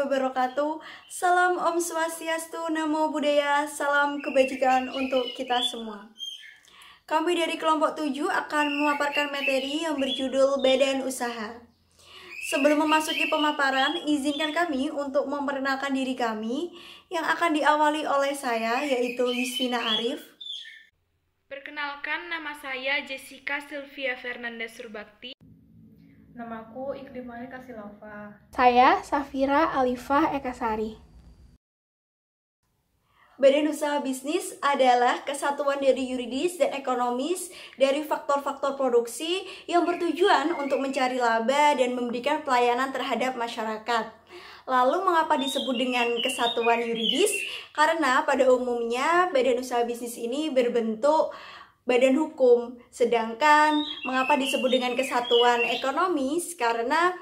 wabarakatuh. Salam Om Swastiastu, Namo Buddhaya, salam kebajikan untuk kita semua. Kami dari kelompok 7 akan memaparkan materi yang berjudul Badan Usaha. Sebelum memasuki pemaparan, izinkan kami untuk memperkenalkan diri kami yang akan diawali oleh saya, yaitu Yustina Arif. Perkenalkan, nama saya Jessica Sylvia Fernanda Surbakti. Namaku Iklimani Kasilova. Saya Safira Alifah Ekasari. Badan usaha bisnis adalah kesatuan dari yuridis dan ekonomis dari faktor-faktor produksi yang bertujuan untuk mencari laba dan memberikan pelayanan terhadap masyarakat. Lalu mengapa disebut dengan kesatuan yuridis? Karena pada umumnya badan usaha bisnis ini berbentuk badan hukum. Sedangkan mengapa disebut dengan kesatuan ekonomis? Karena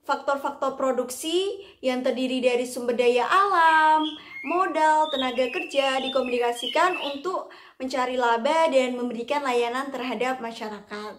faktor-faktor produksi yang terdiri dari sumber daya alam, modal, tenaga kerja dikomunikasikan untuk mencari laba dan memberikan layanan terhadap masyarakat.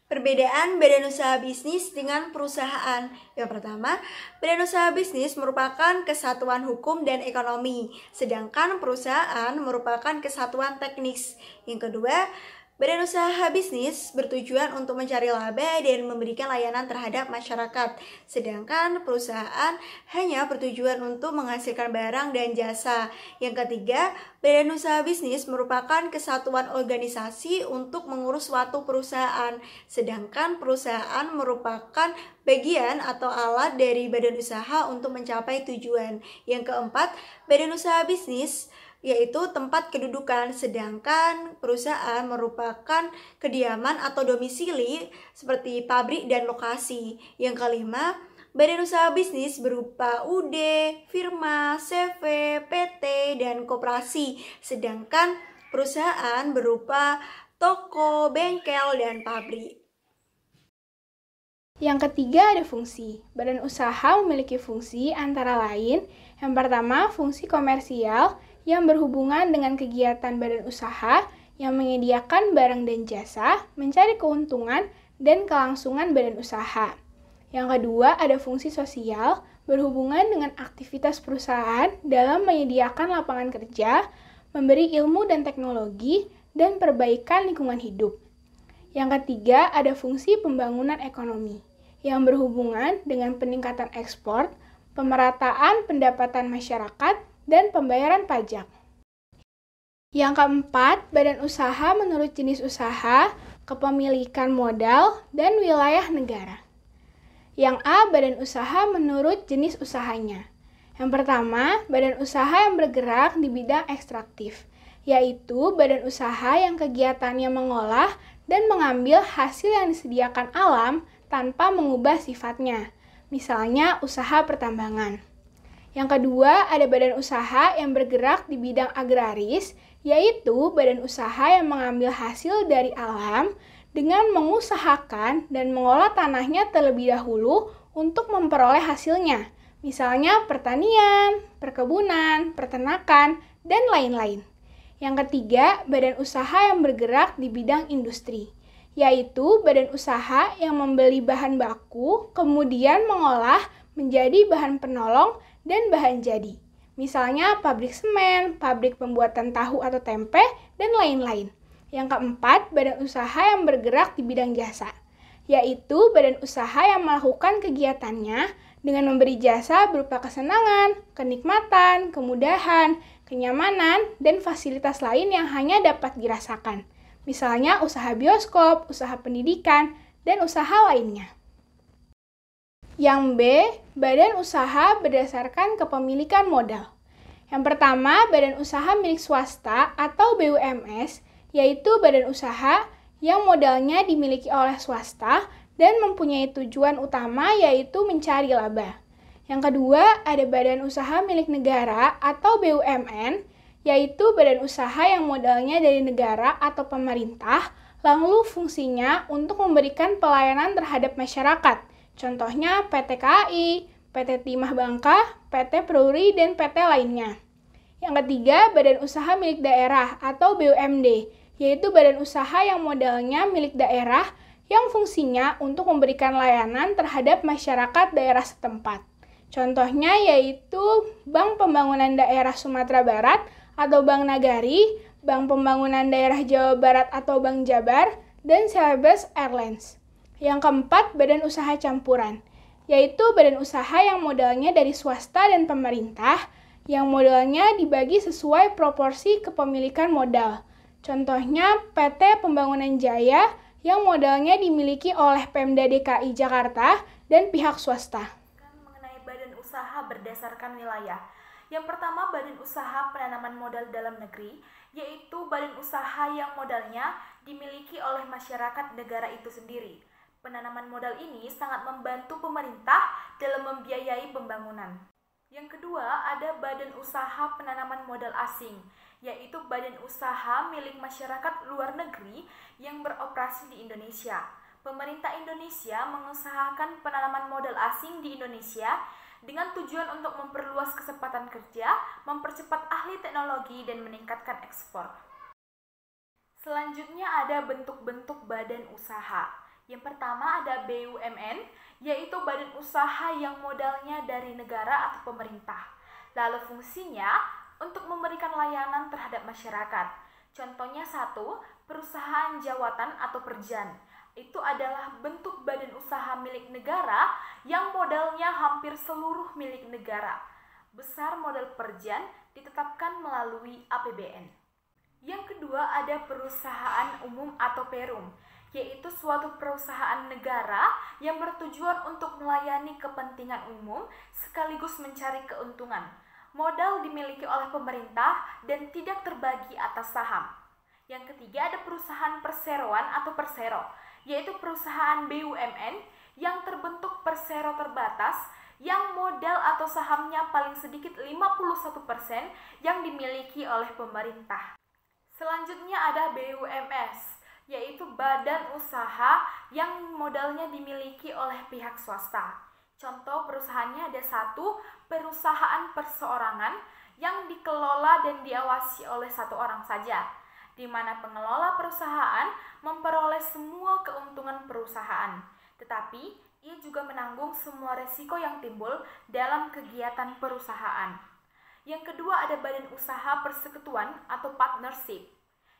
Perbedaan badan usaha bisnis dengan perusahaan. Yang pertama, badan usaha bisnis merupakan kesatuan hukum dan ekonomi, sedangkan perusahaan merupakan kesatuan teknis. Yang kedua, badan usaha bisnis bertujuan untuk mencari laba dan memberikan layanan terhadap masyarakat, sedangkan perusahaan hanya bertujuan untuk menghasilkan barang dan jasa. Yang ketiga, badan usaha bisnis merupakan kesatuan organisasi untuk mengurus suatu perusahaan, sedangkan perusahaan merupakan bagian atau alat dari badan usaha untuk mencapai tujuan. Yang keempat, badan usaha bisnis yaitu tempat kedudukan, sedangkan perusahaan merupakan kediaman atau domisili seperti pabrik dan lokasi. Yang kelima, badan usaha bisnis berupa UD, firma, CV, PT, dan koperasi, sedangkan perusahaan berupa toko, bengkel, dan pabrik. Yang ketiga ada fungsi. Badan usaha memiliki fungsi antara lain, yang pertama fungsi komersial, yang berhubungan dengan kegiatan badan usaha yang menyediakan barang dan jasa, mencari keuntungan dan kelangsungan badan usaha. Yang kedua, ada fungsi sosial, berhubungan dengan aktivitas perusahaan dalam menyediakan lapangan kerja, memberi ilmu dan teknologi, dan perbaikan lingkungan hidup. Yang ketiga, ada fungsi pembangunan ekonomi, yang berhubungan dengan peningkatan ekspor, pemerataan pendapatan masyarakat, dan pembayaran pajak. Yang keempat, badan usaha menurut jenis usaha, kepemilikan modal, dan wilayah negara. Yang A, badan usaha menurut jenis usahanya. Yang pertama, badan usaha yang bergerak di bidang ekstraktif, yaitu badan usaha yang kegiatannya mengolah dan mengambil hasil yang disediakan alam tanpa mengubah sifatnya, misalnya usaha pertambangan. Yang kedua, ada badan usaha yang bergerak di bidang agraris, yaitu badan usaha yang mengambil hasil dari alam dengan mengusahakan dan mengolah tanahnya terlebih dahulu untuk memperoleh hasilnya, misalnya pertanian, perkebunan, peternakan, dan lain-lain. Yang ketiga, badan usaha yang bergerak di bidang industri, yaitu badan usaha yang membeli bahan baku, kemudian mengolah menjadi bahan penolong dan bahan jadi. Misalnya pabrik semen, pabrik pembuatan tahu atau tempe, dan lain-lain. Yang keempat, badan usaha yang bergerak di bidang jasa, yaitu badan usaha yang melakukan kegiatannya dengan memberi jasa berupa kesenangan, kenikmatan, kemudahan, kenyamanan, dan fasilitas lain yang hanya dapat dirasakan. Misalnya usaha bioskop, usaha pendidikan, dan usaha lainnya. Yang B, badan usaha berdasarkan kepemilikan modal. Yang pertama, badan usaha milik swasta atau BUMS, yaitu badan usaha yang modalnya dimiliki oleh swasta dan mempunyai tujuan utama yaitu mencari laba. Yang kedua, ada badan usaha milik negara atau BUMN, yaitu badan usaha yang modalnya dari negara atau pemerintah, lalu fungsinya untuk memberikan pelayanan terhadap masyarakat. Contohnya PT KAI, PT Timah Bangka, PT Peruri, dan PT lainnya. Yang ketiga, badan usaha milik daerah atau BUMD, yaitu badan usaha yang modalnya milik daerah yang fungsinya untuk memberikan layanan terhadap masyarakat daerah setempat. Contohnya yaitu Bank Pembangunan Daerah Sumatera Barat atau Bank Nagari, Bank Pembangunan Daerah Jawa Barat atau Bank Jabar, dan Celebes Airlines. Yang keempat, badan usaha campuran, yaitu badan usaha yang modalnya dari swasta dan pemerintah, yang modalnya dibagi sesuai proporsi kepemilikan modal. Contohnya PT Pembangunan Jaya yang modalnya dimiliki oleh Pemda DKI Jakarta dan pihak swasta. Badan usaha berdasarkan wilayah. Yang pertama, badan usaha penanaman modal dalam negeri, yaitu badan usaha yang modalnya dimiliki oleh masyarakat negara itu sendiri. Penanaman modal ini sangat membantu pemerintah dalam membiayai pembangunan. Yang kedua, ada badan usaha penanaman modal asing, yaitu badan usaha milik masyarakat luar negeri yang beroperasi di Indonesia. Pemerintah Indonesia mengusahakan penanaman modal asing di Indonesia dengan tujuan untuk memperluas kesempatan kerja, mempercepat ahli teknologi, dan meningkatkan ekspor. Selanjutnya ada bentuk-bentuk badan usaha. Yang pertama ada BUMN, yaitu badan usaha yang modalnya dari negara atau pemerintah. Lalu fungsinya untuk memberikan layanan terhadap masyarakat. Contohnya satu, perusahaan jawatan atau perjan. Itu adalah bentuk badan usaha milik negara yang modalnya hampir seluruh milik negara. Besar modal perjan ditetapkan melalui APBN. Yang kedua ada perusahaan umum atau perum, yaitu suatu perusahaan negara yang bertujuan untuk melayani kepentingan umum sekaligus mencari keuntungan. Modal dimiliki oleh pemerintah dan tidak terbagi atas saham. Yang ketiga ada perusahaan perseroan atau persero, yaitu perusahaan BUMN yang terbentuk persero terbatas yang modal atau sahamnya paling sedikit 51% yang dimiliki oleh pemerintah. Selanjutnya ada BUMS, yaitu badan usaha yang modalnya dimiliki oleh pihak swasta. Contoh perusahaannya ada satu, perusahaan perseorangan yang dikelola dan diawasi oleh satu orang saja, di mana pengelola perusahaan memperoleh semua keuntungan perusahaan, tetapi ia juga menanggung semua resiko yang timbul dalam kegiatan perusahaan. Yang kedua ada badan usaha persekutuan atau partnership,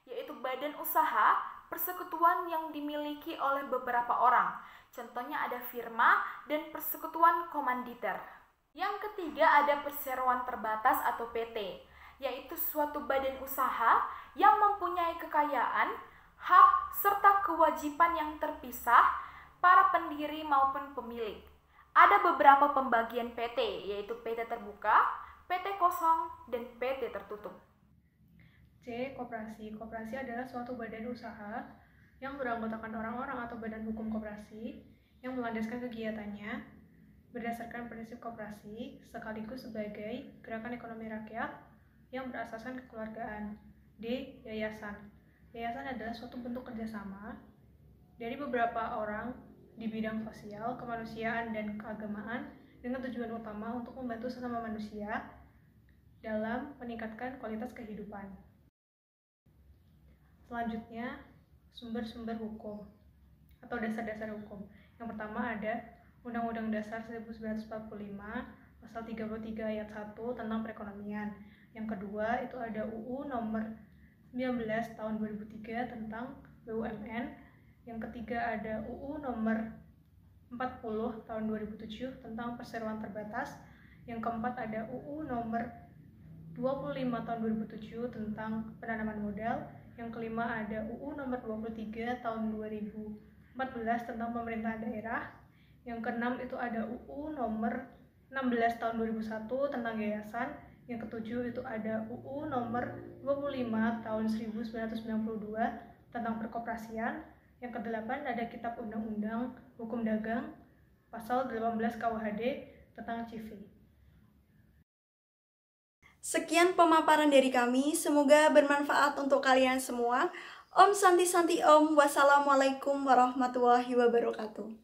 yaitu badan usaha persekutuan yang dimiliki oleh beberapa orang. Contohnya ada firma dan persekutuan komanditer. Yang ketiga ada perseroan terbatas atau PT, yaitu suatu badan usaha yang mempunyai kekayaan, hak, serta kewajiban yang terpisah para pendiri maupun pemilik. Ada beberapa pembagian PT, yaitu PT terbuka, PT kosong, dan PT tertutup. C. Koperasi. Koperasi adalah suatu badan usaha yang beranggotakan orang-orang atau badan hukum koperasi yang melandaskan kegiatannya berdasarkan prinsip koperasi sekaligus sebagai gerakan ekonomi rakyat yang berasaskan kekeluargaan. D. Yayasan. Yayasan adalah suatu bentuk kerjasama dari beberapa orang di bidang sosial, kemanusiaan, dan keagamaan dengan tujuan utama untuk membantu sesama manusia dalam meningkatkan kualitas kehidupan. Selanjutnya, sumber-sumber hukum atau dasar-dasar hukum. Yang pertama ada Undang-Undang Dasar 1945 Pasal 33 Ayat 1 tentang perekonomian. Yang kedua itu ada UU Nomor 19 Tahun 2003 tentang BUMN. Yang ketiga ada UU Nomor 40 Tahun 2007 tentang perseroan terbatas. Yang keempat ada UU Nomor 25 Tahun 2007 tentang penanaman modal. Yang kelima ada UU Nomor 23 Tahun 2014 tentang pemerintahan daerah. Yang keenam itu ada UU Nomor 16 Tahun 2001 tentang yayasan. Yang ketujuh itu ada UU Nomor 25 Tahun 1992 tentang perkoperasian. Yang kedelapan ada Kitab Undang-Undang Hukum Dagang Pasal 18 KUHD tentang CV. Sekian pemaparan dari kami, semoga bermanfaat untuk kalian semua. Om Santi Santi Om, wassalamualaikum warahmatullahi wabarakatuh.